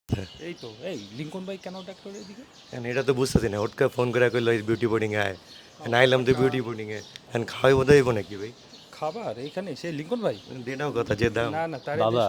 এই তো এই লিঙ্কন ভাই কেন ডাক করে এদিকে? এটা তো বুঝতেছি না, ওটকা ফোন করে কইলো বিউটি বোর্ডিং আয়, আইলাম তো বিউটি বোর্ডিং এ খাওয়াই বোধ হইব নাকি ভাই? খাবার এইখানে সে লিঙ্কন ভাই? দেনাও কথা যে দাম। না না তার দাদা।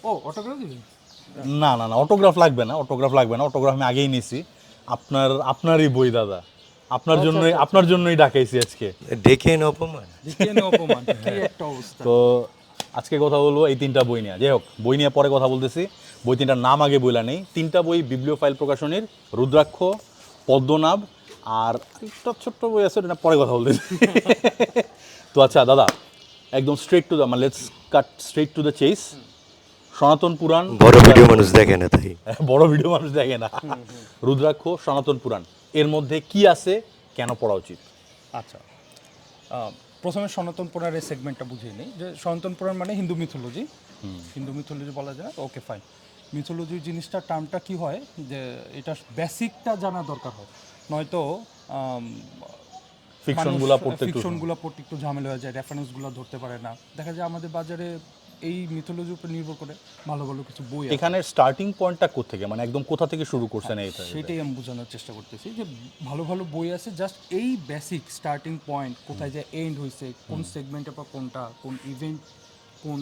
ও অটোগ্রাফ দিবি? না না না, অটোগ্রাফ লাগবে না, অটোগ্রাফ লাগবে না, অটোগ্রাফ আমি আগেই নিছি। আপনারই বই দাদা, আপনার জন্যই ডাকাইছি আজকে। ডেকে এনে অপমান। দেখিয়ে নে অপমান, কি একটা অবস্থা। তো আজকে কথা বলবো এই 3টা বই নিয়ে। যাই হোক, বই নিয়ে পরে কথা বলতেছি। বই 3টার নাম আগে বইলা নেই। 3টা বই বিবলিওফাইল প্রকাশনীর, রুদ্রাক্ষ, পদ্মনাভ, আর একটা ছোট্ট বই আছে, এটা পরে কথা বলতেছি। তো আচ্ছা দাদা, একদম স্ট্রেট টু দ্য, মানে let's cut straight to the chase. Sanatan পুরাণ, বড় ভিডিও মানুষ দেখে না তাই। বড় ভিডিও মানুষ দেখে না। রুদ্রাক্ষ, সনাতন পুরাণ, এর মধ্যে কি আছে, কেন পড়া উচিত? আচ্ছা, প্রথমে সনাতন পুরাণের সেগমেন্টটা বুঝিয়ে নিই যে সনাতন পুরাণ মানে হিন্দু মিথোলজি। হিন্দু মিথোলজি বলা যায় না, ওকে ফাইন। মিথোলজি জিনিসটা টার্মটা কি হয় যে এটা বেসিকটা জানা দরকার হয়, নয়তো ফিকশনগুলো পড়তে একটু ফিকশনগুলো পড়তে একটু ঝামেলা হয়ে যায়, রেফারেন্সগুলো ধরতে পারে না। দেখা যায় আমাদের বাজারে এই মিথোলজির উপর নির্ভর করে ভালো ভালো কিছু বই আছে। এখানে স্টার্টিং পয়েন্টটা কোত্থেকে, মানে একদম কোথা থেকে শুরু করছেন এইটা? সেটাই আমি বোঝানোর চেষ্টা করতেছি যে ভালো ভালো বই আছে, জাস্ট এই বেসিক স্টার্টিং পয়েন্ট কোথায় যে এন্ড হয়েছে, কোন সেগমেন্টের পর কোনটা, কোন ইভেন্ট কোন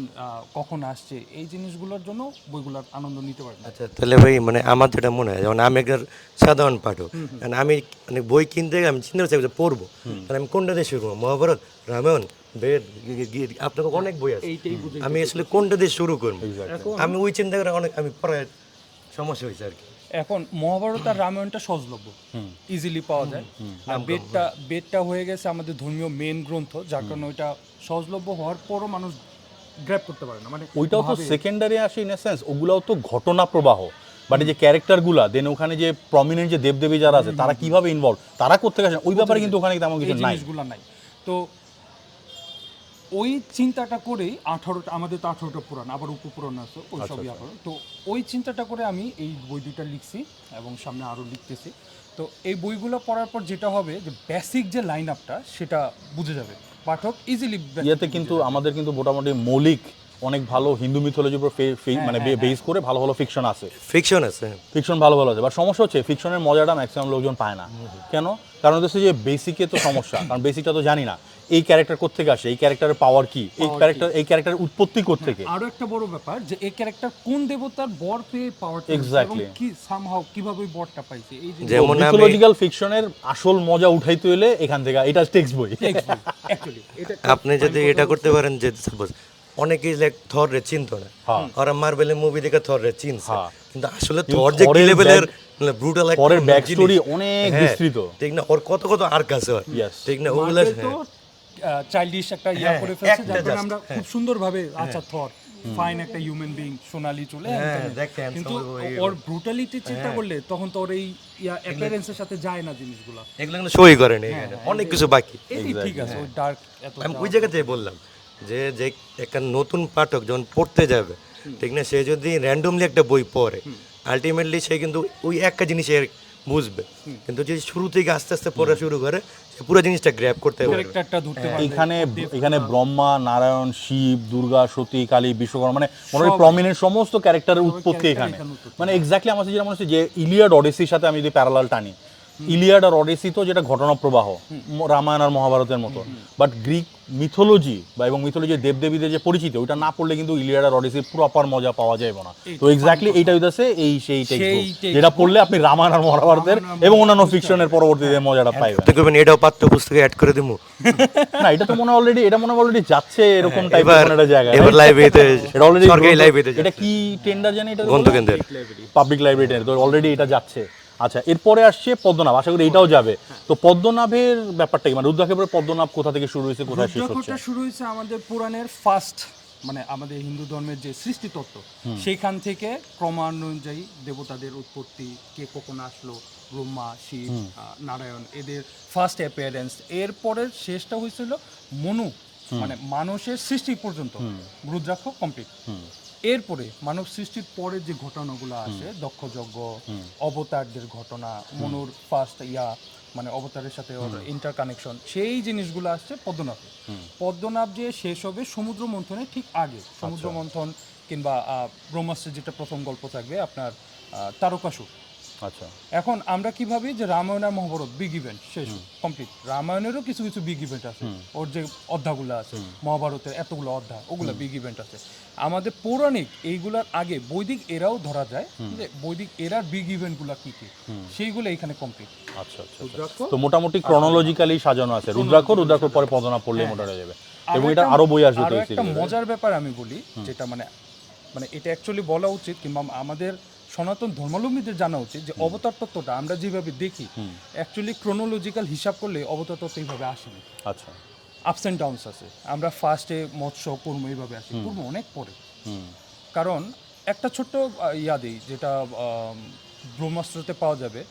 কখন আসছে, এই জিনিসগুলোর জন্য বইগুলোর আনন্দ নিতে পারবেন। আচ্ছা তাহলে ভাই মানে আমার যেটা মনে হয়, যেমন আমি একটা সাধারণ পাঠক, কারণ আমি মানে বই কিনতে গেলে আমি চিন্তা করছি যে পড়বো, তাহলে আমি কোনটা দিয়ে শুরু করবো? মহাভারত, রামায়ণ, বেদ, আপনাকে অনেক বই আছে, এইটাই বুঝে আমি আসলে কোনটা দিয়ে শুরু করবো? এখন আমি ওই চিন্তা করে অনেক আমি পড়ায় সমস্যা হয়েছে আর কি। এখন মহাভারত আর রামায়ণটা সহজলভ্য, ইজিলি পাওয়া যায়। আর বেদটা হয়ে গেছে আমাদের ধর্মীয় মেন গ্রন্থ, যার কারণে ওইটা সহজলভ্য হওয়ার পরও মানুষ গ্র্যাব করতে পারে না। মানে ওইটাও তো সেকেন্ডারি আসে ইন এ সেন্স, ওগুলাও তো ঘটনা প্রবাহ, বাট এই যে ক্যারেক্টারগুলা, দেন ওখানে যে প্রমিনেন্ট যে দেবদেবী যারা আছে তারা কিভাবে ইনভলভ, তারা কোত্থেকে আসেন, ওই ব্যাপারে কিন্তু ওখানে তেমন কিছু এই নাই। জিনিসগুলো নাই। তো ওই চিন্তাটা করেই আমাদের তো 18টা পুরাণ, আবার উপপুরাণ আছে, ওই সবই আবার। তো ওই চিন্তাটা করে আমি এই বই দুটা লিখছি এবং সামনে আরও লিখতেছি। তো এই বইগুলো পড়ার পর যেটা হবে যে বেসিক যে লাইন আপটা সেটা বুঝে যাবে পাঠক ইজিলি। ইয়েতে কিন্তু আমাদের কিন্তু মোটামুটি মৌলিক অনেক ভালো হিন্দু মিথোলজির উপর মানে বেস করে ভালো ভালো ফিকশন আছে, ফিকশন আছে। ফিকশন ভালো ভালো আছে, বাট সমস্যা হচ্ছে ফিকশনের মজাটা ম্যাক্সিমাম লোকজন পায় না। কেন? কারণ হচ্ছে যে বেসিকে তো সমস্যা, কারণ বেসিকটা তো জানি না এই ক্যারেক্টার কোত্থেকে আসে, এই ক্যারেক্টারের পাওয়ার কি, এই ক্যারেক্টারের উৎপত্তি কোত্থেকে। আরো একটা বড় ব্যাপার যে এই ক্যারেক্টার কোন দেবতার বর পেয়ে পাওয়ার, Exactly. কি সামহাউ কিভাবে ওই বরটা পাইছে, এই যে যেমন আমি মিথোলজিক্যাল ফিকশনের আসল মজা উঠাইতে হইলে এখান থেকে, এটা টেক্সট বই। অ্যাকচুয়ালি এটা আপনি যদি এটা করতে পারেন যে সাপোজ অনেকেই লাইক থর রে চিনতো না, ওরা মার্বেলের মুভি দেখে থর রে চিনছে, কিন্তু আসলে থর যে কি লেভেলের ব্রুটাল একটা পরের ব্যাক স্টোরি অনেক বিস্তৃত, ঠিক না? ওর কত কত আর্ক আছে, Yes. ঠিক না? ওগুলা মার্ভেল তো চাইল্ডিশ একটা ইয়া করে ফেলছে, একটা যার কারণে just, আমরা খুব সুন্দরভাবে আচ্ছা থর ফাইন একটা হিউম্যান বিং, সোনালি চুলে, দেখেন কিন্তু ওর ব্রুটালিটি চিন্তা করলে তখন তো ওর এই অ্যাপিয়ারেন্সের সাথে যায় না জিনিসগুলো। এগুলো কিন্তু সই করেন এখানে, অনেক কিছু বাকি। এই ঠিক আছে, ওই ডার্ক এত আমি ওই জায়গাতে বললাম যে যে একটা নতুন পাঠক যখন পড়তে যাবে, ঠিক না, সে যদি র্যান্ডমলি একটা বই পড়ে, আলটিমেটলি সে কিন্তু ওই একটা জিনিস বুঝবে, কিন্তু যদি শুরু থেকে আস্তে আস্তে পড়া শুরু করে, সে পুরো জিনিসটা গ্র্যাব করতে পারবে। ক্যারেক্টারটা ধরতে পারবে। এখানে ব্রহ্মা, নারায়ণ, শিব, দুর্গা, সতী, কালী, বিশ্বকর্মা, মানে মোটামুটি প্রমিনেন্ট সমস্ত ক্যারেক্টারের উৎপত্তি এখানে। মানে এক্স্যাক্টলি আমার যেটা মনে হচ্ছে যে ইলিয়াড অডিসির সাথে আমি যদি প্যারালাল টানি, ইলিয়াড আর অডিসি তো যেটা ঘটনা প্রবাহ রামায়ণ আর মহাভারতের মতো, বাট গ্রিক মিথোলজি বা এবং মিথোলজির দেবদেবীদের যে পরিচিতি, ওইটা না পড়লে কিন্তু ইলিয়াড আর অডিসির প্রপার মজা পাওয়া যাবে না। তো এক্স্যাক্টলি এইটা হইতাছে এই সেই টেক্সট, যেটা পড়লে আপনি রামায়ণ আর মহাভারতের এবং অন্যান্য ফিকশনের পরবর্তীতে মজাটা পাইবেন। আপনি করবেন এটাও পাঠ্য পুস্তকে অ্যাড করে দেবো। না, এটা তো মনে অলরেডি যাচ্ছে এরকম টাইপের একটা জায়গায়। এবার লাইব্রেরিতে, এটা অলরেডি সরকারি লাইব্রেরিতে, এটা কি টেন্ডার জানি, এটা গ্রন্থকেন্দ্রের পাবলিক লাইব্রেরি, তো অলরেডি এটা যাচ্ছে। আচ্ছা, এরপরে আসছে পদ্মনাভ, আশা করি এটাও যাবে। তো পদ্মনাভের ব্যাপারটা কি, মানে রুদ্রাক্ষের পরে পদ্মনাভ কোথা থেকে শুরু হয়েছে, কোথায় শেষ হচ্ছে? রুদ্রাক্ষটা শুরু হয়েছে আমাদের পুরাণের ফার্স্ট, মানে আমাদের হিন্দু ধর্মের যে সৃষ্টি তত্ত্ব, সেইখান থেকে ক্রমানুযায়ী দেবতাদের উৎপত্তি, কে কখন আসলো, ব্রহ্মা, শিব, নারায়ণ, এদের ফার্স্ট অ্যাপিয়ারেন্স। এরপরে শেষটা হয়েছিল মনু, মানে মানুষের সৃষ্টি পর্যন্ত রুদ্রাক্ষ কমপ্লিট। এরপরে মানব সৃষ্টির পরে যে ঘটনাগুলো আসে, দক্ষযজ্ঞ, অবতারদের ঘটনা, মনুর ফার্স্ট মানে অবতারের সাথে ওর ইন্টার কানেকশন, সেই জিনিসগুলো আসছে পদ্মনাভ। পদ্মনাভ যে শেষ হবে সমুদ্র মন্থনের ঠিক আগে, সমুদ্র মন্থন কিংবা ব্রহ্মাস্ত্রের যেটা প্রথম গল্প থাকবে আপনার তারকাসুর। আচ্ছা এখন আমরা কি ভাবি যে রামায়ণ আর মহাভারত বিগ ইভেন্ট শেষ কমপ্লিট, রামায়ণেরও কিছু কিছু বিগ ইভেন্ট আছে, ওর যে অধ্যায়গুলো আছে মহাভারতের এতগুলো অধ্যায় ওগুলো বিগ ইভেন্ট আছে। আমাদের পৌরাণিক এইগুলার আগে বৈদিক এরাও ধরা যায় যে বৈদিক এরার বিগ ইভেন্টগুলো কি কি সেইগুলো এখানে কমপ্লিট। আচ্ছা আচ্ছা তো মোটামুটি ক্রনোলজিক্যালি সাজানো আছে। রুদ্রাক্ষ পরে পদনা পড়লে মোটামুটি হয়ে যাবে, এবং এটা আরো বই আসবে। আরো একটা মজার ব্যাপার আমি বলি, যেটা মানে মানে এটা অ্যাকচুয়ালি বলা উচিত কিংবা আমাদের সনাতন ধর্মাবলম্বীদের জানা উচিত যে অবতার তত্ত্বটা আমরা যেভাবে দেখি অ্যাকচুয়ালি ক্রোনোলজিক্যাল হিসাব করলে অবতার তত্ত্ব এইভাবে আসেনি। আচ্ছা আপস অ্যান্ড ডাউনস আছে। আমরা ফার্স্টে মৎস্য কুর্ম এইভাবে আসি, কুর্ম অনেক পরে। কারণ একটা ছোট্ট ইয়া দিই, যেটা ব্রহ্মাস্ত্রতে পাওয়া যাবে,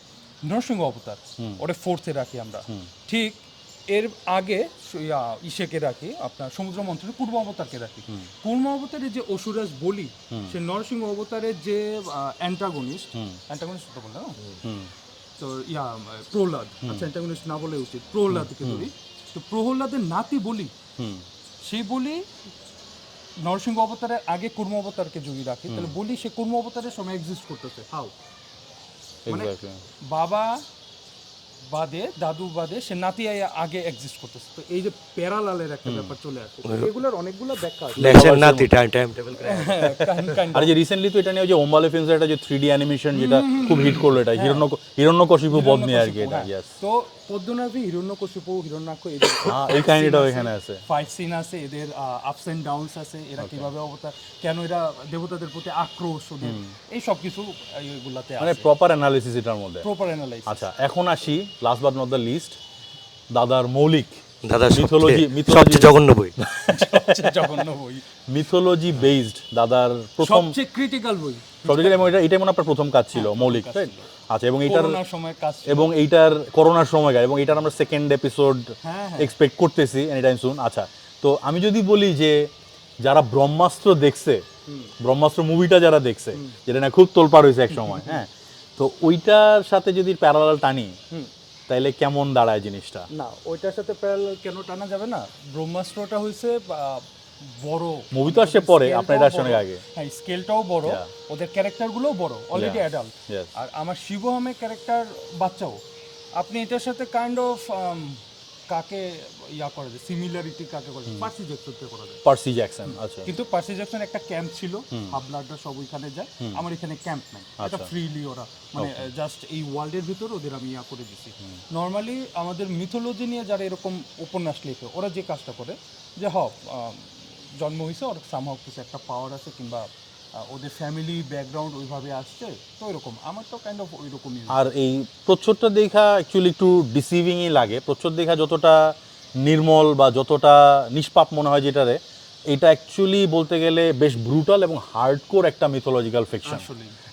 নরসিংহ অবতার ওটা ফোর্থে রাখি আমরা। ঠিক এর আগে ইসেকে রাখি আপনার সমুদ্র মন্থনের পূর্ব অবতারকে রাখি। পূর্ব অবতারের যে অসুরাজ বলি, সে নরসিংহ অবতারের যে অ্যান্টাগনিস্ট তো বললাম না, তো প্রহ্লাদ, আচ্ছা অ্যান্টাগনিস্ট না বলে উচিত, প্রহ্লাদকে ধরি। তো প্রহ্লাদের নাতি বলি, সেই বলি নরসিংহ অবতারের আগে কুর্ম অবতারকে যদি রাখি, তাহলে বলি সে কুর্ম অবতারের সময় এক্সিস্ট করতেছে। হাউ মানে বাবা বাদে দাদু বাদে সে নাতি আগে এক্সিস্ট করতেছে। তো এই যে প্যারালালের একটা ব্যাপার চলে আসে, এগুলোর অনেকগুলো ব্যাখ্যা আছে। লেখেন নাতি টাইম টেবিল আর যে রিসেন্টলি তো এটা নিয়ে যে ওম্বালে ফিল্মসের একটা যে 3D অ্যানিমেশন যেটা খুব হিট করলো, এটা হিরণ্যকশিপু বধ নিয়ে আর কি। এটা ইয়েস, তো পদ্মনাভী হিরণ্যকশিপু হিরণ্যাক্ষ এদের এই কাহিনীটাও এখানে আছে, ফাইট সিন আছে, এদের আপস এন্ড ডাউনস আছে, এরা কিভাবে অবতার, কেন এরা দেবতাদের প্রতি আক্রোশ, ওদের এই সব কিছু এগুলাতে আছে, মানে প্রপার অ্যানালিসিস এটার মধ্যে। Proper analysis. আচ্ছা এখন আসি last but not the least, দাদার মৌলিক দাদা মিথোলজি সবচেয়ে জঘন্য বই, জঘন্য বই, মিথোলজি বেসড দাদার প্রথম সবচেয়ে ক্রিটিক্যাল বই, সবচেয়ে, এবং এটাই মনে আপনার প্রথম কাজ ছিল মৌলিক, রাইট? আচ্ছা, এবং এইটার করোনার সময় কাজ, এবং এইটার করোনার সময় এবং এইটার আমরা সেকেন্ড এপিসোড এক্সপেক্ট করতেছি এনি টাইম সুন। আচ্ছা, তো আমি যদি বলি যে যারা ব্রহ্মাস্ত্র দেখছে, ব্রহ্মাস্ত্র মুভিটা যারা দেখছে, যেটা না খুব তোলপাড় হয়েছে এক সময়, হ্যাঁ, তো ওইটার সাথে যদি প্যারালাল টানি তাইলে কেমন দাঁড়ায় জিনিসটা? না, ওইটার সাথে প্যারালাল কেন টানা যাবে না? ব্রহ্মাস্ত্রটা হইছে বড়, মুভি তো আসছে পরে, আপনার এটার সঙ্গে আগে, হ্যাঁ, স্কেলটাও বড়, ওদের ক্যারেক্টারগুলোও বড়, অলরেডি অ্যাডাল্ট। আর আমার শিবহামের ক্যারেক্টার বাচ্চাও। আপনি এটার সাথে কাইন্ড অফ কাকে ইয়া করা যায়, সিমিলারিটি কাকে করা যায়, পার্সি জ্যাকসনকে করা যায়। পার্সি জ্যাকসন, আচ্ছা। কিন্তু পার্সি জ্যাকসন একটা ক্যাম্প ছিল, হাবলাররা সব ওইখানে যায়, আমার এখানে ক্যাম্প নাই, এটা ফ্রিলি ওরা মানে জাস্ট এই ওয়ার্ল্ডের ভিতর ওদের আমি ইয়া করে দিছি। নর্মালি আমাদের মিথোলজি নিয়ে যারা এরকম উপন্যাস লেখে, ওরা যে কাজটা করে যে জন্ম হয়েছে ওর সামহাও কিছু একটা পাওয়ার আছে, কিংবা ওদের ফ্যামিলি ব্যাকগ্রাউন্ড ওইভাবে আসছে, তো এরকম আমার তো কাইন্ড অফ ওই রকমই। আর এই প্রচ্ছদটা দেখা অ্যাকচুয়ালি একটু ডিসিভিংই লাগে। প্রচ্ছদ দেখা যতটা নির্মল বা যতটা নিষ্পাপ মনে হয় যেটারে, এটা অ্যাকচুয়ালি বলতে গেলে বেশ ব্রুটাল এবং হার্ডকোর একটা মিথোলজিক্যাল ফিকশন।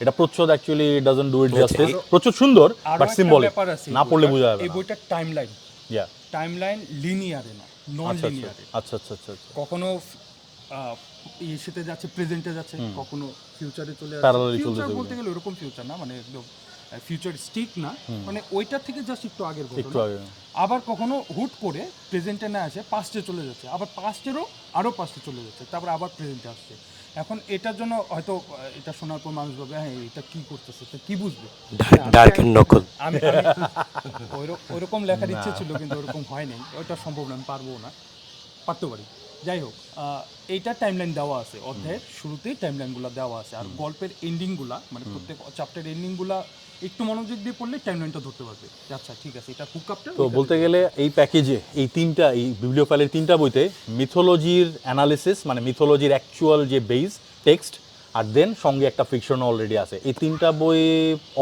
এটা প্রচ্ছদ actually doesn't do it justice. প্রচ্ছদ সুন্দর বাট সিম্বলিক, না পড়লে বোঝা যাবে না। এই বইটার টাইমলাইন, টাইমলাইন লিনিয়ারে না, নন লিনিয়ারে। আচ্ছা আচ্ছা আচ্ছা, কখনো ইসেতে যাচ্ছে, প্রেজেন্টে যাচ্ছে, কখনো ফিউচারে চলে প্যারালালি যাচ্ছে। চলতেছে, ফিউচার বলতে গেলে ওরকম ফিউচার না, মানে একদম ফিউচারিস্টিক না, মানে ওইটা থেকে জাস্ট একটু আগের ঘটনা। আবার কখনো হুট করে প্রেজেন্টে না আসে, পাস্টে চলে যাচ্ছে, আবার পাস্টেরও আরও পাস্টে চলে যাচ্ছে, তারপর আবার প্রেজেন্টে আসছে। এখন এটার জন্য হয়তো এটা শোনার পর মানুষ ভাবে হ্যাঁ এটা কি করতেছে, এটা কি বুঝবে, ডার্ক এন্ড নকল। আমি ওইরকম লেখার ইচ্ছে ছিল, কিন্তু ওরকম হয় নাই, ওইটা সম্ভব না, আমি পারবো না, পারতে পারি। যাই হোক, এইটা টাইমলাইন দেওয়া আছে, অধ্যায়ের শুরুতেই টাইমলাইনগুলো দেওয়া আছে, আর গল্পের এন্ডিংগুলা মানে প্রত্যেক চ্যাপ্টার এন্ডিংগুলা একটু মনোযোগ দিয়ে পড়লে টাইমলাইনটা ধরতে পারবে। আচ্ছা ঠিক আছে, এটা হুক আপটা। তো বলতে গেলে এই প্যাকেজে এই তিনটা, এই বিবলিওফাইলের তিনটা বইতে মিথোলজির অ্যানালিসিস, মানে মিথোলজির অ্যাকচুয়াল যে বেস টেক্সট, আর দেন সঙ্গে একটা ফিকশন অলরেডি আছে। এই তিনটা বই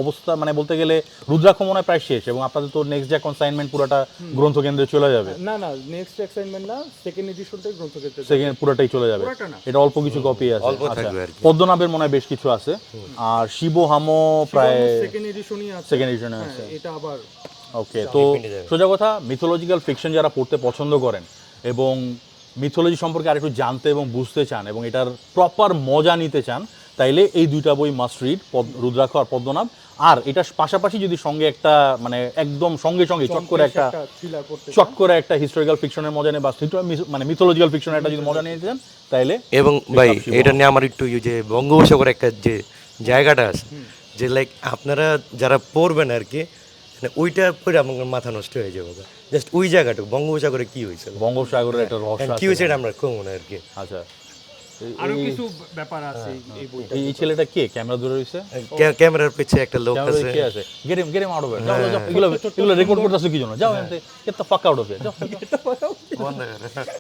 অবস্থা মানে বলতে গেলে রুদ্রাক্ষ মনে হয় প্রায় শেষ, এবং আপনাদের তো নেক্সট যে কনসাইনমেন্ট পুরোটা গ্রন্থকেন্দ্রে চলে যাবে। না না, নেক্সট অ্যাসাইনমেন্ট না, সেকেন্ড এডিশনটাই গ্রন্থকেন্দ্রে, সেকেন্ড পুরোটাই চলে যাবে, এটা অল্প কিছু কপি আছে। আচ্ছা, পদ্মনাভের মনে হয় বেশ কিছু আছে, আর শিবহামও প্রায় সেকেন্ড এডিশনই আছে, সেকেন্ড এডিশনে আছে, এটা আবার ওকে। তো সোজা কথা, মিথোলজিক্যাল ফিকশন যারা পড়তে পছন্দ করেন এবং মিথোলজি সম্পর্কে আরেকটু জানতে এবং বুঝতে চান এবং এটার প্রপার মজা নিতে চান, তাইলে এই দুইটা বই মাস্ট রিড, রুদ্রাক্ষ আর পদ্মনাভ। আর এটা পাশাপাশি যদি সঙ্গে একটা মানে একদম সঙ্গে সঙ্গে চট করে একটা হিস্টোরিক্যাল ফিকশনের মজা নেই বা মানে মিথোলজিক্যাল ফিকশনের একটা যদি মজা নিয়ে যান তাইলে। এবং ভাই এটা নিয়ে আমার একটু যে বঙ্গোপসাগর একটা যে জায়গাটা আছে, যে লাইক আপনারা যারা পড়বেন আর কি, মানে ওইটা পড়ে আমার মাথা নষ্ট হয়ে যাবে। জাস্ট ওই জায়গাটুকু বঙ্গোপসাগরে কি হয়েছিল, বঙ্গোপসাগরের একটা রহস্য কি হয়েছে এটা আমরা কমন আর কি। আচ্ছা, আরো কিছু ব্যাপার আছে এই বইটা। এই ছেলেটা কে ক্যামেরা ধরে রয়েছে? ক্যামেরার পিছে একটা লোক ক্যামেরা আছে। কে আছে? Get him out of it. এগুলো রেকর্ড করতেছ কি জন্য? যাও এখান থেকে, get the fuck out of it, যাও।